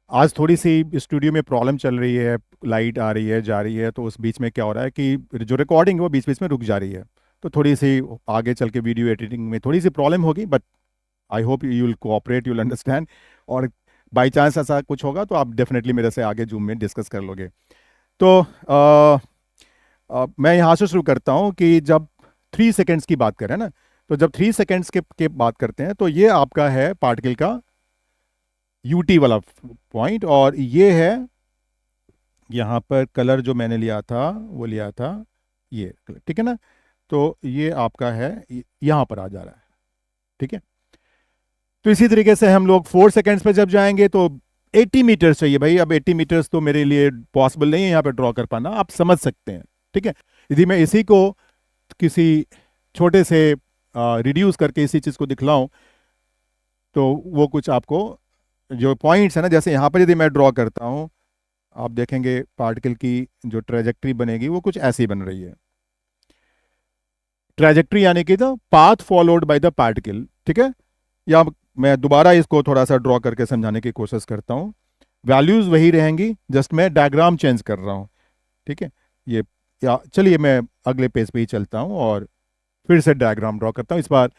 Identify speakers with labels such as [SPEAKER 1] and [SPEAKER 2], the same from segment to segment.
[SPEAKER 1] आज थोड़ी सी स्टूडियो में प्रॉब्लम चल रही है, लाइट आ रही है जा रही है, तो उस बीच में क्या हो रहा है कि जो रिकॉर्डिंग है वो बीच बीच में रुक जा रही है। तो थोड़ी सी आगे चल के वीडियो एडिटिंग में थोड़ी सी प्रॉब्लम होगी, but I hope you will cooperate, you will understand. और बाई चांस ऐसा कुछ होगा तो आप डेफिनेटली मेरे से आगे जूम में डिस्कस कर लोगे। तो मैं यहाँ से शुरू करता हूँ कि जब 3 सेकेंड्स की बात करें ना, तो जब 3 सेकेंड्स के बात करते हैं तो ये आपका है पार्टिकल का यूटी वाला पॉइंट, और ये है यहाँ पर कलर जो मैंने लिया था वो लिया था ये कलर, ठीक है ना। तो ये आपका है, यहाँ पर आ जा रहा है, ठीक है। तो इसी तरीके से हम लोग 4 सेकेंड्स पे जब जाएंगे तो 80 मीटर्स चाहिए भाई। अब 80 मीटर्स तो मेरे लिए पॉसिबल नहीं है यहाँ पे ड्रॉ कर पाना, आप समझ सकते हैं, ठीक है। यदि मैं इसी को किसी छोटे से रिड्यूस करके इसी चीज़ को दिखलाऊं, तो वो कुछ आपको जो पॉइंट्स है ना, जैसे यहाँ पर यदि मैं ड्रॉ करता हूँ, आप देखेंगे पार्टिकल की जो ट्रेजेक्ट्री बनेगी वो कुछ ऐसी बन रही है। ट्रेजेक्ट्री यानी कि the path followed by the particle, ठीक है। या मैं दोबारा इसको थोड़ा सा ड्रॉ करके समझाने की कोशिश करता हूँ। वैल्यूज वही रहेंगी, जस्ट मैं डायग्राम चेंज कर रहा हूँ, ठीक है। ये या चलिए मैं अगले पेज पे ही चलता हूँ और फिर से डायग्राम ड्रॉ करता हूँ इस बार।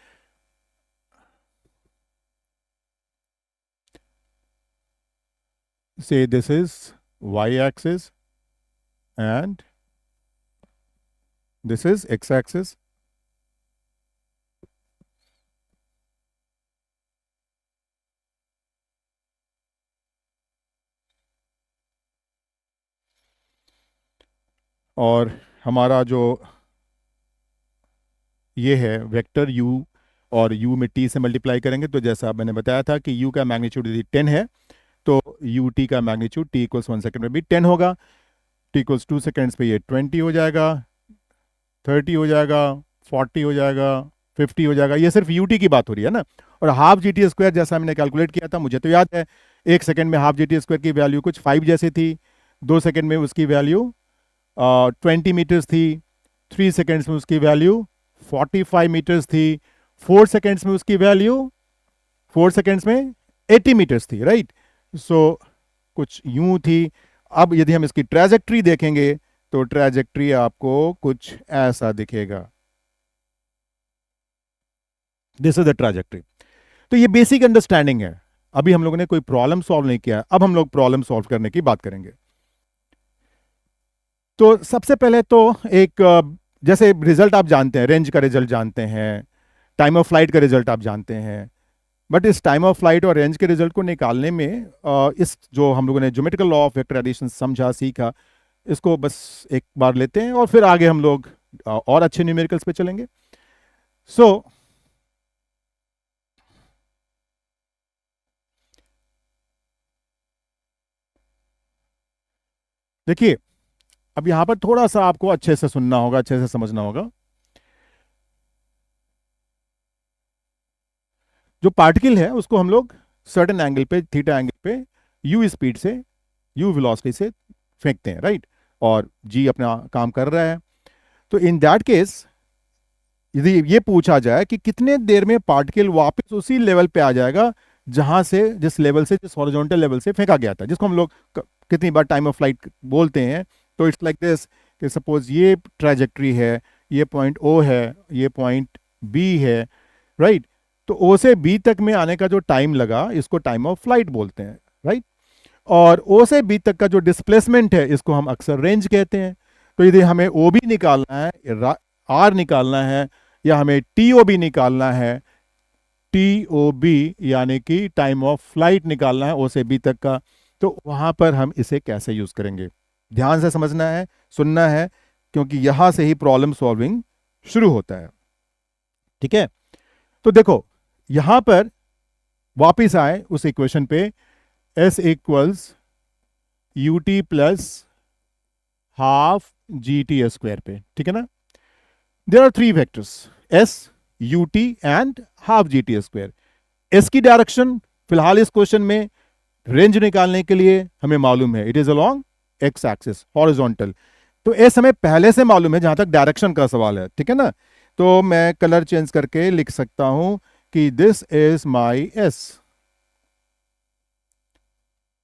[SPEAKER 1] Say this is y axis and this is x axis. और हमारा जो ये है वेक्टर u, और u में t से मल्टीप्लाई करेंगे तो जैसा मैंने बताया था कि u का मैग्नीट्यूड यदि 10 है तो यू टी का मैग्नीट्यूड t इक्वल्स 1 सेकेंड में भी 10 होगा। t इक्वल्स 2 सेकेंड्स पे ये 20 हो जाएगा, 30 हो जाएगा, 40 हो जाएगा, 50 हो जाएगा। ये सिर्फ यू टी की बात हो रही है ना। और हाफ जी टी स्क्वायर जैसा मैंने कैलकुलेट किया था, मुझे तो याद है 1 सेकेंड में हाफ जी टी स्क्वायर की वैल्यू कुछ 5 जैसी थी, 2 सेकेंड में उसकी वैल्यू 20 मीटर्स थी, 3 सेकेंड्स में उसकी वैल्यू 45 मीटर्स थी, 4 सेकेंड्स में उसकी वैल्यू 4 सेकेंड्स में 80 मीटर्स थी, राइट। सो कुछ यूं थी। अब यदि हम इसकी ट्रेजेक्ट्री देखेंगे तो ट्रेजेक्ट्री आपको कुछ ऐसा दिखेगा। This is the trajectory. तो ये बेसिक अंडरस्टैंडिंग है। अभी हम लोगों ने कोई प्रॉब्लम सॉल्व नहीं किया, अब हम लोग प्रॉब्लम सॉल्व करने की बात करेंगे। तो सबसे पहले तो एक जैसे रिजल्ट आप जानते हैं, रेंज का रिजल्ट जानते हैं, टाइम ऑफ फ्लाइट का रिजल्ट आप जानते हैं। बट इस टाइम ऑफ फ्लाइट और रेंज के रिजल्ट को निकालने में इस जो हम लोगों ने geometrical law of vector addition समझा सीखा, इसको बस एक बार लेते हैं और फिर आगे हम लोग और अच्छे न्यूमेरिकल्स पे चलेंगे। सो देखिए, अब यहां पर थोड़ा सा आपको अच्छे से सुनना होगा, अच्छे से समझना होगा। जो पार्टिकल है उसको हम लोग सर्टेन एंगल पे, थीटा एंगल पे, यू स्पीड से, यू वेलोसिटी से फेंकते हैं, राइट। और जी अपना काम कर रहा है। तो इन दैट केस यदि ये पूछा जाए कि कितने देर में पार्टिकल वापस उसी लेवल पे आ जाएगा जहां से, जिस लेवल से, जिस हॉरिजॉन्टल लेवल से फेंका गया था, जिसको हम लोग कितनी बार टाइम ऑफ फ्लाइट बोलते हैं। तो इट्स लाइक दिस कि सपोज ये ट्रैजेक्टरी है, ये पॉइंट ओ है, ये पॉइंट बी है, राइट। तो ओ से बी तक में आने का जो टाइम लगा इसको टाइम ऑफ फ्लाइट बोलते हैं, राइट। और ओ से बी तक का जो डिस्प्लेसमेंट है इसको हम अक्सर रेंज कहते हैं। तो यदि हमें ओ बी निकालना है, आर निकालना है, या हमें टी ओ बी निकालना है, टी ओ बी यानी कि टाइम ऑफ फ्लाइट निकालना है ओ से बी तक का, तो वहां पर हम इसे कैसे यूज करेंगे, ध्यान से समझना है, सुनना है, क्योंकि यहां से ही प्रॉब्लम सॉल्विंग शुरू होता है, ठीक है। तो देखो यहां पर वापिस आए उस इक्वेशन पे, s equals u t plus half g t square पे, ठीक है ना। There are three vectors, s, u t and half g t square. S की डायरेक्शन फिलहाल इस क्वेश्चन में रेंज निकालने के लिए हमें मालूम है, it is along x axis horizontal. तो एस हमें पहले से मालूम है जहां तक डायरेक्शन का सवाल है, ठीक है ना। तो मैं कलर चेंज करके लिख सकता हूं कि दिस इज माई एस,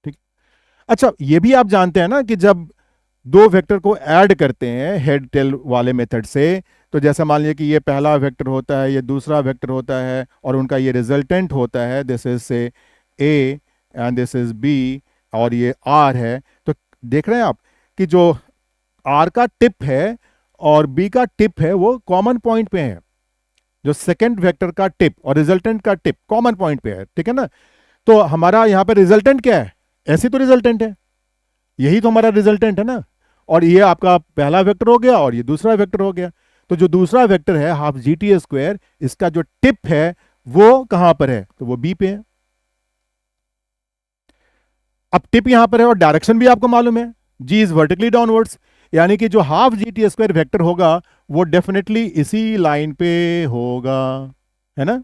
[SPEAKER 1] ठीक। अच्छा, ये भी आप जानते हैं ना कि जब दो वेक्टर को ऐड करते हैं हेड टेल वाले मेथड से, तो जैसा मान लीजिए कि ये पहला वेक्टर होता है, ये दूसरा वेक्टर होता है, और उनका ये रिजल्टेंट होता है, this is say a and this is b, और ये आर है। तो देख रहे हैं आप कि जो आर का टिप है और बी का टिप है वो कॉमन पॉइंट पे है। जो सेकंड वेक्टर का टिप और रिजल्टेंट का टिप कॉमन पॉइंट पे है, ठीक है ना। तो हमारा यहाँ पे रिजल्टेंट क्या है? ऐसे तो रिजल्टेंट है, यही तो हमारा रिजल्टेंट है ना। और ये आपका पहला वेक्टर हो गया और ये दूसरा वेक्टर हो गया। तो जो दूसरा वेक्टर है हाफ जी टी स्क्वायर, इसका जो टिप है वो कहां पर है? तो वो बी पे है। अब टिप यहां पर है और डायरेक्शन भी आपको मालूम है, जी इज वर्टिकली डाउनवर्ड्स, यानी कि जो half g t square vector होगा वो डेफिनेटली इसी लाइन पे होगा, है ना।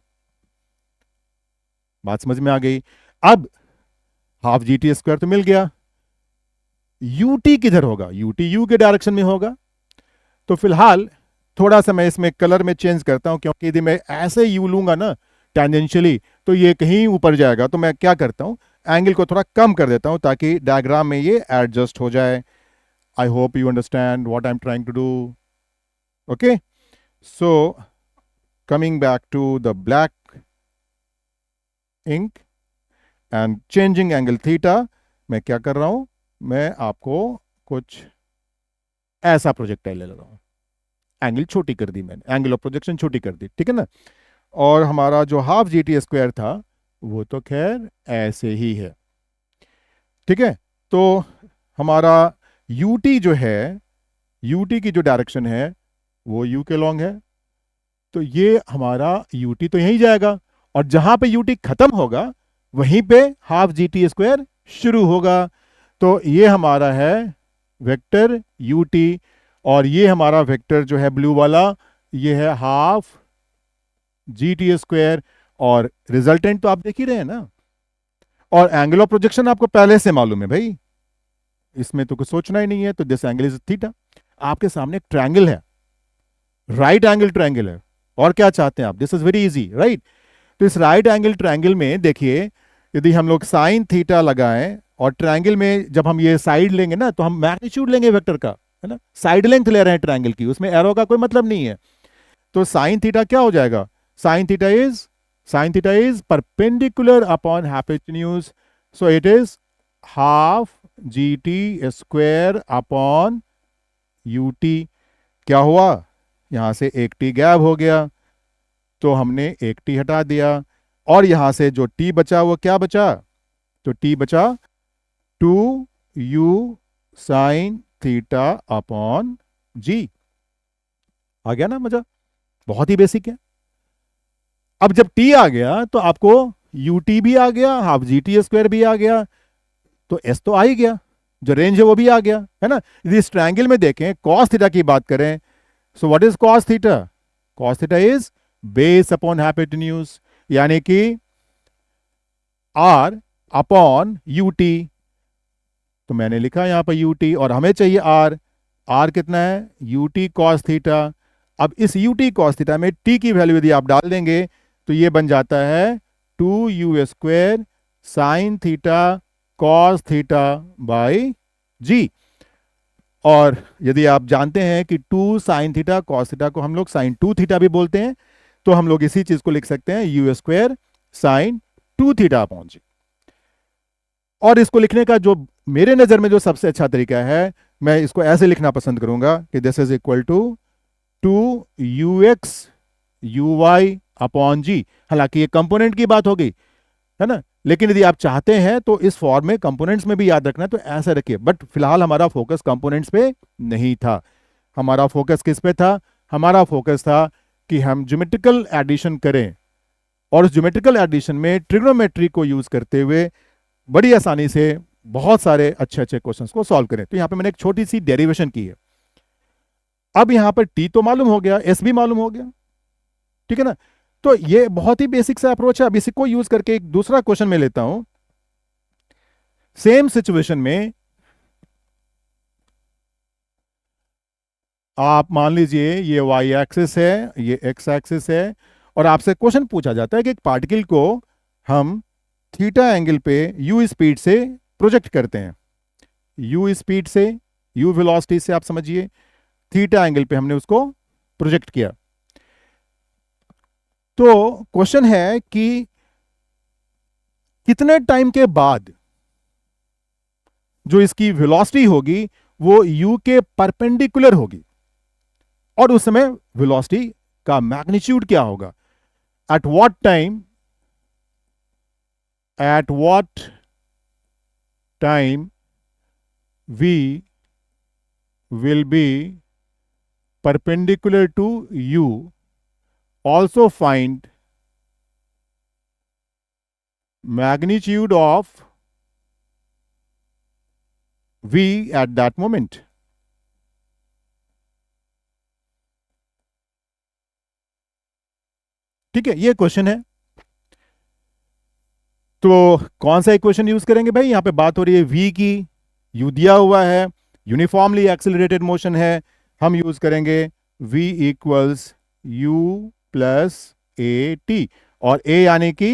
[SPEAKER 1] बात समझ में आ गई। अब हाफ जी टी स्क्वायर तो मिल गया, यूटी किधर होगा? यूटी यू के डायरेक्शन में होगा। तो फिलहाल थोड़ा सा मैं इसमें कलर में चेंज करता हूं, क्योंकि यदि मैं ऐसे यू लूंगा ना टेंजेंशियली तो ये कहीं ऊपर जाएगा। तो मैं क्या करता हूं, एंगल को थोड़ा कम कर देता हूं ताकि डायग्राम में ये एडजस्ट हो जाए। I hope you understand what I am trying to do. Okay, so coming back to the black ink and changing angle theta, मैं क्या कर रहा हूं, मैं आपको कुछ ऐसा प्रोजेक्टाइल ले रहा हूं। एंगल छोटी कर दी मैंने, एंगल ऑफ प्रोजेक्शन छोटी कर दी, ठीक है ना। और हमारा जो हाफ जी टी स्क्वायर था वो तो खैर ऐसे ही है, ठीक है। तो हमारा यूटी जो है, यूटी की जो डायरेक्शन है वो यू के लॉन्ग है। तो ये हमारा यूटी तो यहीं जाएगा, और जहां पे यूटी खत्म होगा वहीं पे हाफ जी टी स्क्वायर शुरू होगा। तो ये हमारा है वेक्टर यूटी, और ये हमारा वेक्टर जो है ब्लू वाला, ये है हाफ जी टी स्क्वायर। और रिजल्टेंट तो आप देख ही रहे हैं ना। और एंगल ऑफ प्रोजेक्शन आपको पहले से मालूम है भाई, इसमें तो कुछ सोचना ही नहीं है। तो दिस एंगल इज थीटा। आपके सामने एक ट्रायंगल है, राइट एंगल ट्रायंगल है, और क्या चाहते हैं आप? This is very easy, right. तो इस राइट एंगल ट्रायंगल में देखिए, यदि हम लोग साइन थीटा लगाएं और ट्रायंगल में जब हम ये साइड लेंगे ना तो हम मैग्नीट्यूड लेंगे वेक्टर का, है ना। साइड लेंथ ले रहे हैं ट्रायंगल की, उसमें एरो का कोई मतलब नहीं है। तो साइन थीटा क्या हो जाएगा? Sine theta is perpendicular upon hypotenuse, so it is half g t square upon U T. क्या हुआ? यहां से एक टी गैप हो गया, तो हमने एक टी हटा दिया, और यहां से जो टी बचा वो क्या बचा? तो टी बचा 2u साइन थीटा अपॉन जी। आ गया ना मजा? बहुत ही बेसिक है। अब जब टी आ गया तो आपको यू टी भी आ गया, हाफ जी टी स्क्वायर भी आ गया, तो एस तो आ ही गया, जो रेंज है वो भी आ गया, है ना। यदि इस ट्रायंगल में देखें, कॉस थीटा की बात करें, so what is cos theta? Cos theta is base upon hypotenuse, यानी कि आर अपॉन यू टी। तो मैंने लिखा यहां पर यू टी, और हमें चाहिए आर। आर कितना है? U T cos theta. अब इस यू टी कॉस थीटा में टी की वैल्यू यदि आप डाल देंगे तो ये बन जाता है 2u² sine theta cos theta by g. और यदि आप जानते हैं कि 2 साइन थीटा कॉस थीटा को हम लोग साइन 2 थीटा भी बोलते हैं, तो हम लोग इसी चीज को लिख सकते हैं u² साइन 2 थीटा अपॉन जी। और इसको लिखने का जो मेरे नजर में जो सबसे अच्छा तरीका है, मैं इसको ऐसे लिखना पसंद करूंगा कि this is equal to 2ux uy upon g. हालांकि ये कंपोनेंट की बात होगी, है ना, लेकिन यदि आप चाहते हैं तो इस फॉर्म में कंपोनेंट्स में भी याद रखना, तो ऐसे रखिए। बट फिलहाल हमारा फोकस कंपोनेंट्स पे नहीं था, हमारा फोकस किस पे था? हमारा फोकस था कि हम ज्योमेट्रिकल एडिशन करें, और उस ज्योमेट्रिकल एडिशन में ट्रिग्नोमेट्री को यूज करते हुए बड़ी आसानी से बहुत सारे अच्छे अच्छे क्वेश्चंस को सॉल्व करें। तो यहां पे मैंने एक छोटी सी डेरिवेशन की है। अब यहां पर टी तो मालूम हो गया, एस भी मालूम हो गया, ठीक है ना। तो ये बहुत ही बेसिक सा अप्रोच है। अब इसी को यूज करके एक दूसरा क्वेश्चन में लेता हूं। सेम सिचुएशन में आप मान लीजिए ये वाई एक्सिस है, ये एक्स एक्सिस है, और आपसे क्वेश्चन पूछा जाता है कि एक पार्टिकल को हम थीटा एंगल पे यू स्पीड से प्रोजेक्ट करते हैं, u स्पीड से, u वेलोसिटी से, आप समझिए थीटा एंगल पे हमने उसको प्रोजेक्ट किया। तो क्वेश्चन है कि कितने टाइम के बाद जो इसकी वेलोसिटी होगी वो u के परपेंडिकुलर होगी, और उस समय वेलोसिटी का मैग्नीट्यूड क्या होगा। At what time v will be perpendicular to u, also find magnitude of v at that moment। ठीक है, ये क्वेश्चन है। तो कौन सा इक्वेशन यूज करेंगे भाई, यहां पे बात हो रही है v की, u दिया हुआ है, यूनिफॉर्मली एक्सिलरेटेड मोशन है, हम यूज करेंगे v equals u plus a T, और a यानी कि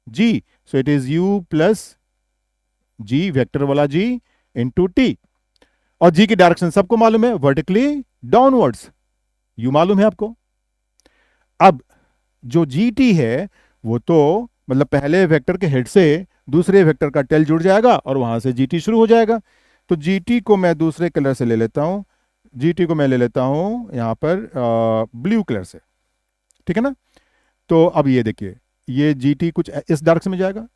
[SPEAKER 1] g, so it is u plus g, vector वाला g इंटू टी। और g की डायरेक्शन सबको मालूम है, वर्टिकली डाउनवर्ड्स, u मालूम है आपको। अब जो gt है वो तो मतलब पहले वेक्टर के हेड से दूसरे वेक्टर का टेल जुड़ जाएगा और वहां से gt शुरू हो जाएगा। तो gt को मैं दूसरे कलर से ले लेता हूं, gt को मैं ले लेता हूं यहां पर ब्लू कलर से, ठीक है ना। तो अब ये देखिए, ये gt कुछ इस डायरेक्शन में जाएगा,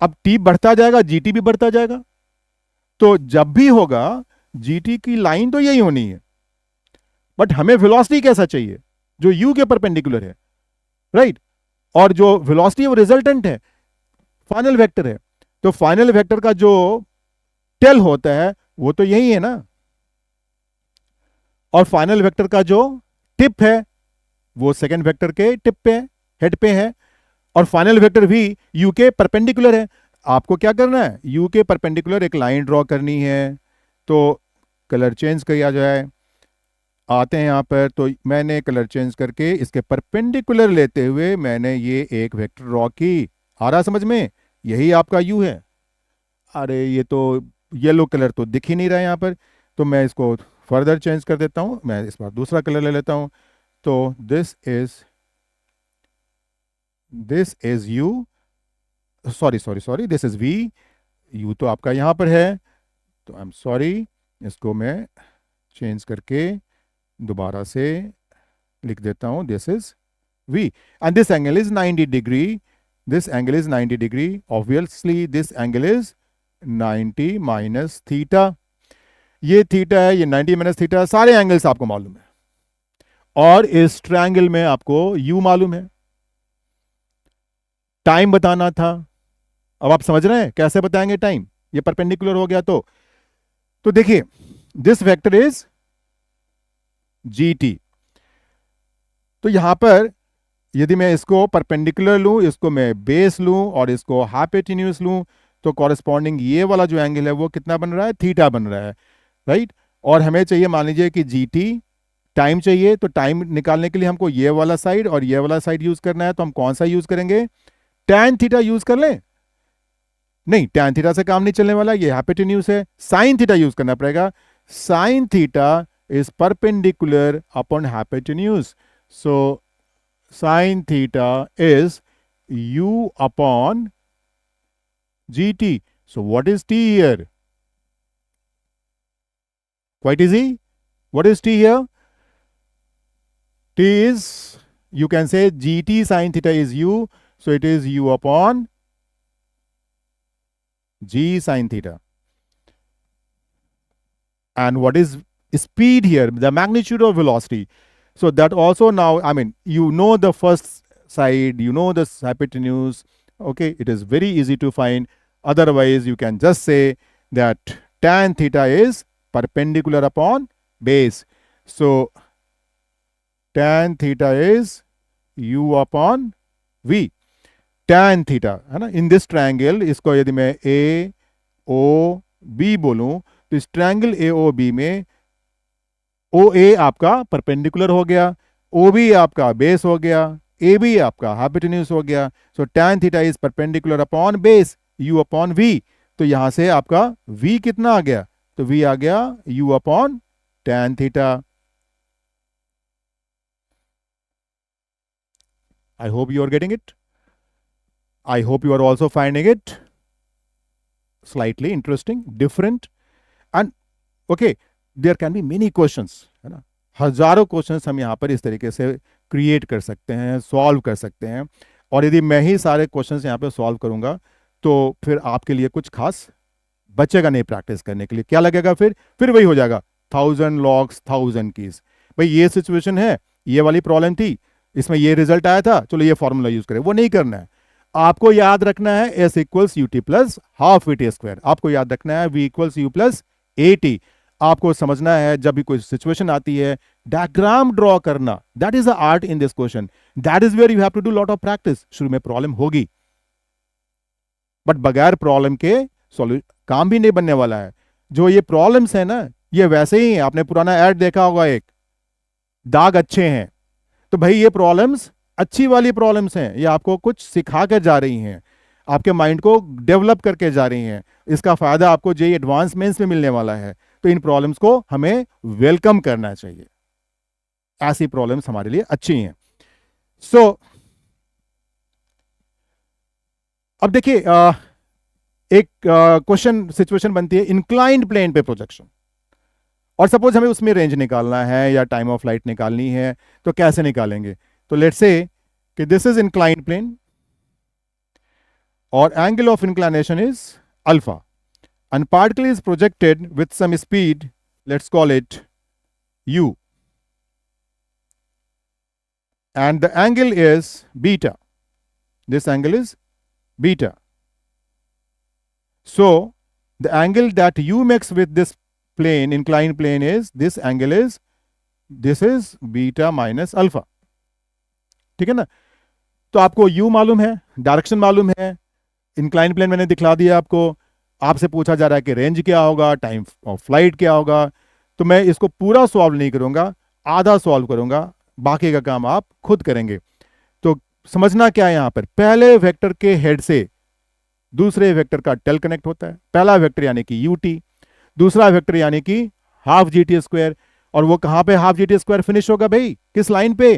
[SPEAKER 1] अब t बढ़ता जाएगा, gt भी बढ़ता जाएगा। तो जब भी होगा gt की लाइन तो यही होनी है, बट हमें वेलोसिटी कैसा चाहिए, जो u के परपेंडिकुलर है, राइट। और जो वेलोसिटी है वो रिजल्टेंट है, फाइनल वेक्टर है। तो फाइनल वेक्टर का जो टेल होता है वो तो यही है ना, और फाइनल वेक्टर का जो टिप है वो सेकेंड वेक्टर के टिप पे है, हेड पे है, और फाइनल वेक्टर भी यू के परपेंडिकुलर है। आपको क्या करना है, यू के परपेंडिकुलर एक लाइन ड्रॉ करनी है। तो कलर चेंज किया जाए, आते हैं यहाँ पर, तो मैंने कलर चेंज करके इसके परपेंडिकुलर लेते हुए मैंने ये एक वेक्टर ड्रॉ की। आ रहा समझ में, यही आपका यू है। अरे ये तो येलो कलर तो दिख ही नहीं रहा है यहाँ पर, तो मैं इसको फर्दर चेंज कर देता हूँ, मैं इस बार दूसरा कलर ले लेता हूँ। तो this is u, sorry this is v, u तो आपका यहाँ पर है, तो आई एम सॉरी, इसको मैं चेंज करके दोबारा से लिख देता हूं, this is v and this angle is 90 degree, this angle is 90 degree, obviously this angle is 90 minus theta। ये थीटा है, ये 90 माइनस थीटा, सारे एंगल्स आपको मालूम है, और इस ट्रायंगल में आपको u मालूम है। टाइम बताना था, अब आप समझ रहे हैं कैसे बताएंगे टाइम, ये परपेंडिकुलर हो गया। तो देखिए, दिस वेक्टर इज gt। तो यहां पर यदि मैं इसको परपेंडिकुलर लूं, इसको मैं बेस लूं और इसको हाइपोटेन्यूज लूं, तो कॉरेस्पॉन्डिंग ये वाला जो एंगल है वो कितना बन रहा है, थीटा बन रहा है, राइट। और हमें चाहिए, मान लीजिए कि gt टाइम चाहिए, तो टाइम निकालने के लिए हमको ये वाला साइड और ये वाला साइड यूज करना है। तो हम कौन सा यूज करेंगे, tan थीटा यूज कर लें? नहीं, tan थीटा से काम नहीं चलने वाला, ये हाइपोटेन्यूज है, sin थीटा यूज करना पड़ेगा। sin theta is perpendicular upon hypotenuse, so sin theta is u upon gt। so what is t here? Quite easy. What is t here? T is, you can say gt sin theta is u, so it is u upon g sin theta। and what is speed here, the magnitude of velocity? So that also, now I mean, you know the first side, you know the hypotenuse, okay, it is very easy to find. Otherwise you can just say that tan theta is perpendicular upon base, so tan theta is u upon v। tan theta है ना, in this triangle, इसको यदि मैं ए O B बोलूं, तो इस triangle A O B में ओ ए आपका परपेंडिकुलर हो गया, ओ बी आपका बेस हो गया, ए बी आपका हाइपोटेन्यूज हो गया। सो tan theta is perpendicular upon base, u upon v। तो यहां से आपका v कितना आ गया, तो v आ गया u upon tan theta. I hope you are getting it. I hope you are also finding it slightly interesting, different, and okay, there can be many questions, है ना, हजारों क्वेश्चंस हम यहाँ पर इस तरीके से क्रिएट कर सकते हैं, सॉल्व कर सकते हैं। और यदि मैं ही सारे क्वेश्चंस यहाँ पे सॉल्व करूंगा तो फिर आपके लिए कुछ खास बचेगा नहीं प्रैक्टिस करने के लिए। क्या लगेगा फिर वही हो जाएगा, 1000 लॉग्स 1000 कीज। भाई ये सिचुएशन है, ये वाली प्रॉब्लम थी, इसमें ये रिजल्ट आया था, चलो ये फॉर्मूला यूज करें, वो नहीं करना है। आपको याद रखना है s equals u t plus half v t square, आपको याद रखना है v equals u plus a t. आपको समझना है जब भी कोई सिचुएशन आती है डायग्राम ड्रॉ करना, that is the art in this question, that is where you have to do lot of practice. शुरू में प्रॉब्लम होगी, बट बगैर प्रॉब्लम के काम भी नहीं बनने वाला है। जो ये प्रॉब्लम्स है ना, ये वैसे ही है, आपने पुराना ऐड देखा होगा, एक दाग अच्छे हैं, तो भाई ये प्रॉब्लम्स अच्छी वाली प्रॉब्लम्स हैं, ये आपको कुछ सिखा कर जा रही हैं, आपके माइंड को डेवलप करके जा रही हैं। इसका फायदा आपको जेईई एडवांस मेंस में मिलने वाला है, तो इन प्रॉब्लम्स को हमें वेलकम करना चाहिए। ऐसी प्रॉब्लम्स हमारे लिए अच्छी हैं। सो अब देखिए, एक क्वेश्चन सिचुएशन बनती है इंक्लाइंड प्लेन पे प्रोजेक्शन, और सपोज हमें उसमें रेंज निकालना है या टाइम ऑफ फ्लाइट निकालनी है, तो कैसे निकालेंगे? तो लेट्स से कि दिस इज इंक्लाइंड प्लेन और angle of inclination is alpha, and particle is projected with some speed, let's call it u, and the angle is beta. This angle is beta. So the angle that u makes with this plane, inclined plane, is this angle is, this is beta minus alpha. ठीक है ना? तो आपको u मालूम है, direction मालूम है, incline plane मैंने दिखला दिया आपको, आपसे पूछा जा रहा है कि रेंज क्या होगा, टाइम ऑफ फ्लाइट क्या होगा। तो मैं इसको पूरा सॉल्व नहीं करूंगा, आधा सॉल्व करूंगा, बाकी का काम आप खुद करेंगे। तो समझना क्या है, यहां पर पहले वेक्टर के हेड से दूसरे वेक्टर का टेल कनेक्ट होता है। पहला वेक्टर यानी कि यू टी, दूसरा वेक्टर यानी कि हाफ जी टी स्क्वायर। और वो कहां पे half g t square finish होगा भाई, किस लाइन पे?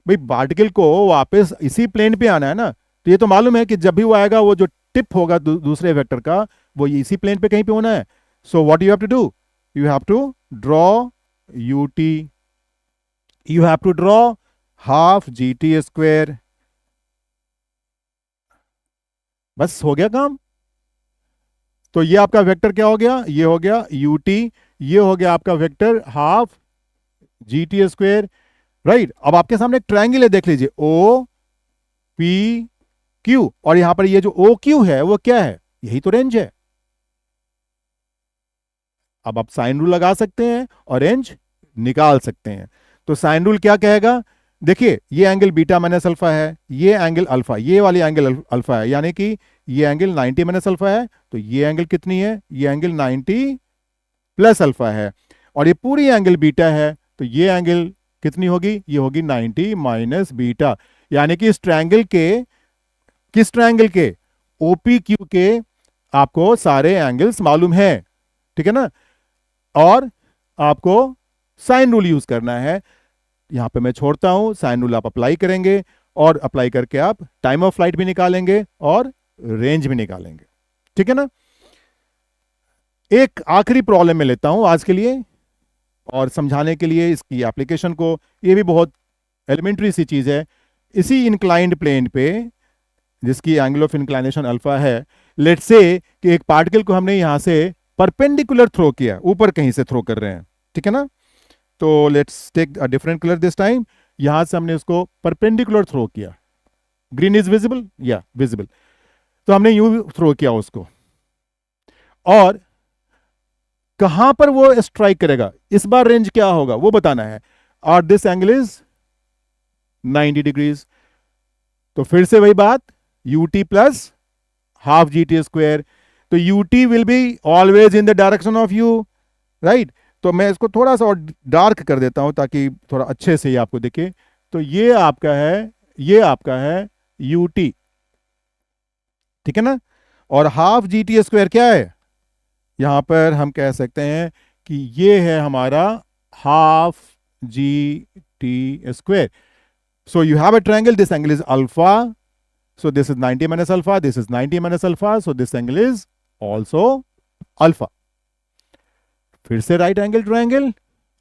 [SPEAKER 1] भाई पार्टिकल को वापस इसी प्लेन पे आना है ना, तो ये तो मालूम है कि जब भी वो आएगा, वो जो टिप होगा दूसरे वेक्टर का, वो इसी प्लेन पे कहीं पे होना है। So what you have to do, you have to draw u t, you have to draw half g t square. बस हो गया काम। तो ये आपका वेक्टर क्या हो गया, ये हो गया यू टी, ये हो गया आपका vector half g t square, right. अब आपके सामने एक ट्रायंगल है, देख लीजिए, ओ पी क्यू, और यहां पर ये जो ओ क्यू है वो क्या है, यही तो रेंज है। अब आप साइन रूल लगा सकते हैं और रेंज निकाल सकते हैं। तो साइन रूल क्या कहेगा, देखिए ये एंगल बीटा माइनस अल्फा है, ये एंगल अल्फा, ये वाली एंगल अल्फा है, यानी कि ये एंगल 90 माइनस अल्फा है, तो ये एंगल कितनी है, ये एंगल 90 प्लस अल्फा है। और ये पूरी एंगल बीटा है, तो ये एंगल कितनी होगी, ये होगी 90 माइनस बीटा। यानी कि इस ट्रायंगल के, किस ट्रायंगल के, ओपी क्यू के आपको सारे एंगल्स मालूम है, ठीक है ना। और आपको साइन रूल यूज करना है। यहां पे मैं छोड़ता हूं, साइन रूल आप अप्लाई करेंगे, और अप्लाई करके आप टाइम ऑफ फ्लाइट भी निकालेंगे और रेंज भी निकालेंगे, ठीक है ना। एक आखिरी प्रॉब्लम में लेता हूं आज के लिए, और समझाने के लिए इसकी एप्लीकेशन को, ये भी बहुत एलिमेंट्री सी चीज है। इसी इंक्लाइंड प्लेन पे जिसकी एंगल ऑफ इंक्लाइनेशन अल्फा है, लेट्स से कि एक पार्टिकल को हमने यहां से परपेंडिकुलर थ्रो किया, ऊपर कहीं से थ्रो कर रहे हैं, ठीक है ना। तो let's take a different colour this time. यहां से हमने उसको परपेंडिकुलर थ्रो किया, ग्रीन इज विजिबल, या विजिबल। तो हमने यूं थ्रो किया उसको, और कहां पर वो स्ट्राइक करेगा, इस बार रेंज क्या होगा वो बताना है। और दिस एंगल इज 90 डिग्रीज। तो फिर से वही बात, u t plus half g t square. तो u t will be always in the direction of u, right. तो मैं इसको थोड़ा सा और डार्क कर देता हूं ताकि थोड़ा अच्छे से ये आपको दिखे। तो ये आपका है, ये आपका है यू टी, ठीक है ना। और हाफ जी टी स्क्वायर क्या है? यहां पर हम कह सकते हैं कि ये है हमारा half g t square. So you have a triangle, this angle is alpha, so this is 90 minus alpha, this is 90 minus alpha, so this angle is also alpha. फिर से राइट एंगल ट्रायंगल,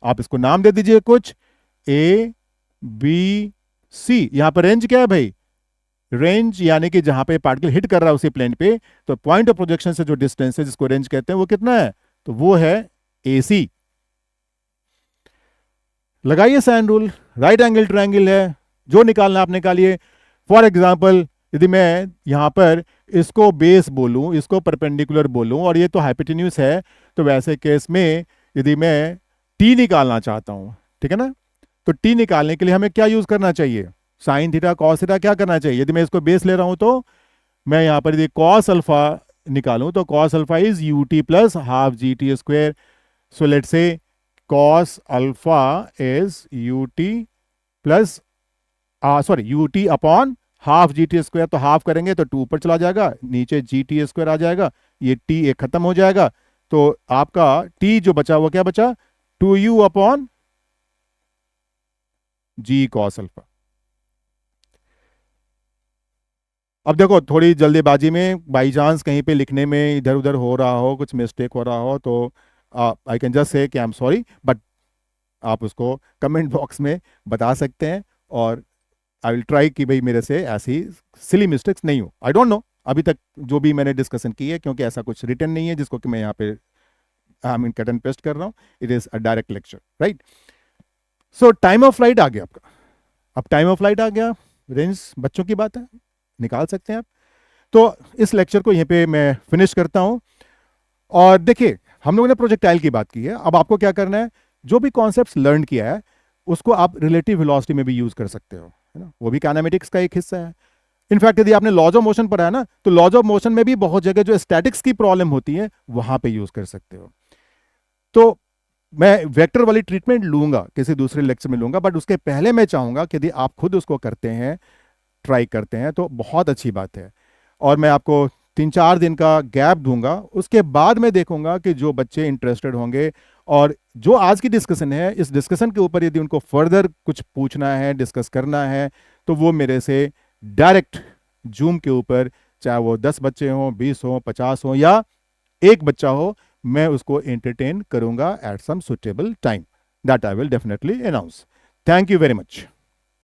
[SPEAKER 1] आप इसको नाम दे दीजिए कुछ, A B C. यहां पर range क्या है भाई? रेंज यानी कि जहां पे पार्टिकल हिट कर रहा है उसी प्लेन पे, तो पॉइंट ऑफ प्रोजेक्शन से जो डिस्टेंस है जिसको रेंज कहते हैं वो कितना है? तो वो है ए सी. लगाइए sine rule. Right angle triangle है, जो निकालना आप निकालिए. फॉर एग्जाम्पल यदि मैं यहां पर इसको बेस बोलूं, इसको परपेंडिकुलर बोलूं, और ये तो हाइपोटेन्यूज है, तो वैसे केस में यदि मैं टी निकालना चाहता हूं, ठीक है ना, तो टी निकालने के लिए हमें क्या यूज करना चाहिए? साइन थीटा कॉस थीटा क्या करना चाहिए? यदि मैं इसको बेस ले रहा हूं तो मैं यहां पर यदि कॉस अल्फा निकालूं तो cos alpha is u t plus half g t square. So let say cos alpha is u t plus sorry u t upon half g t square. तो हाफ करेंगे तो 2 ऊपर चला जाएगा, नीचे जी टी स्क्वायर आ जाएगा, ये टी एक खत्म हो जाएगा. तो आपका टी जो बचा वो क्या बचा? 2u अपॉन जी कॉस अल्फा. अब देखो थोड़ी जल्दीबाजी में बाई चांस कहीं पे लिखने में इधर उधर हो रहा हो, कुछ मिस्टेक हो रहा हो, तो आई कैन जस्ट से कि आई एम सॉरी, बट आप उसको कमेंट बॉक्स में बता सकते हैं, और आई विल ट्राई कि भाई मेरे से ऐसी सिली मिस्टेक्स नहीं हो. आई डोंट नो अभी तक जो भी मैंने डिस्कशन की है, क्योंकि ऐसा कुछ रिटन नहीं है जिसको कि मैं यहाँ पे I mean cut and paste कर रहा हूँ. It is a direct lecture, right. So time of flight आ गया आपका. अब टाइम ऑफ फ्लाइट आ गया, रेंज बच्चों की बात है, निकाल सकते हैं आप. तो इस लेक्चर को यहीं पे मैं फिनिश करता हूं. और देखिए हम लोगों ने प्रोजेक्टाइल की बात की है, अब आपको क्या करना है, जो भी कॉन्सेप्ट्स लर्न किया है उसको आप रिलेटिव वेलोसिटी में भी यूज कर सकते हो, है ना, वो भी काइनेमेटिक्स का एक हिस्सा है. इनफैक्ट यदि आपने लॉज ऑफ मोशन पढ़ा है ना, तो लॉज ऑफ मोशन में भी बहुत जगह जो स्टैटिक्स की प्रॉब्लम होती है वहां पे यूज कर सकते हो. तो मैं वेक्टर वाली ट्रीटमेंट लूंगा किसी दूसरे लेक्चर में लूंगा, बट उसके पहले मैं चाहूंगा कि यदि आप खुद उसको करते हैं, ट्राई करते हैं, तो बहुत अच्छी बात है. और मैं आपको 3-4 दिन का गैप दूंगा, उसके बाद मैं देखूंगा कि जो बच्चे इंटरेस्टेड होंगे और जो आज की डिस्कशन है, इस डिस्कशन के ऊपर यदि उनको फर्दर कुछ पूछना है, डिस्कस करना है, तो वो मेरे से डायरेक्ट जूम के ऊपर, चाहे वो 10 बच्चे हों, 20 हों, 50 हों, या एक बच्चा हो, मैं उसको एंटरटेन करूंगा at some suitable time. That I will definitely announce. Thank you very much.